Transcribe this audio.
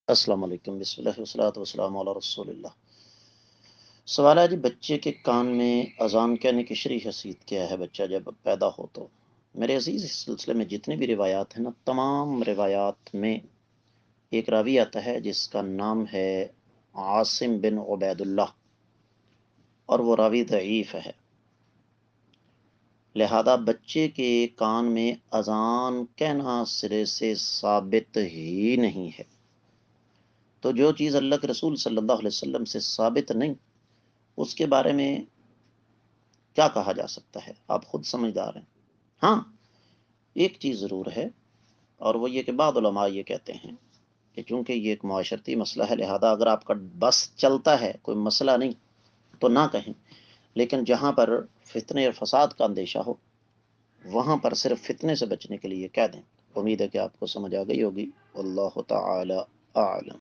السلام علیکم، بسم اللہ والصلاۃ والسلام علی رسول اللہ۔ سوال ہے جی، بچے کے کان میں اذان کہنے کی شرعی حیثیت کیا ہے بچہ جب پیدا ہو تو؟ میرے عزیز، اس سلسلے میں جتنی بھی روایات ہیں نا، تمام روایات میں ایک راوی آتا ہے جس کا نام ہے عاصم بن عبید اللہ، اور وہ راوی ضعیف ہے، لہذا بچے کے کان میں اذان کہنا سرے سے ثابت ہی نہیں ہے۔ تو جو چیز اللہ کے رسول صلی اللہ علیہ وسلم سے ثابت نہیں، اس کے بارے میں کیا کہا جا سکتا ہے؟ آپ خود سمجھدار ہیں۔ ہاں، ایک چیز ضرور ہے، اور وہ یہ کہ بعض علماء یہ کہتے ہیں کہ چونکہ یہ ایک معاشرتی مسئلہ ہے، لہذا اگر آپ کا بس چلتا ہے، کوئی مسئلہ نہیں، تو نہ کہیں، لیکن جہاں پر فتنے اور فساد کا اندیشہ ہو، وہاں پر صرف فتنے سے بچنے کے لیے کہہ دیں۔ امید ہے کہ آپ کو سمجھ آ گئی ہوگی۔ واللہ تعالی اعلم۔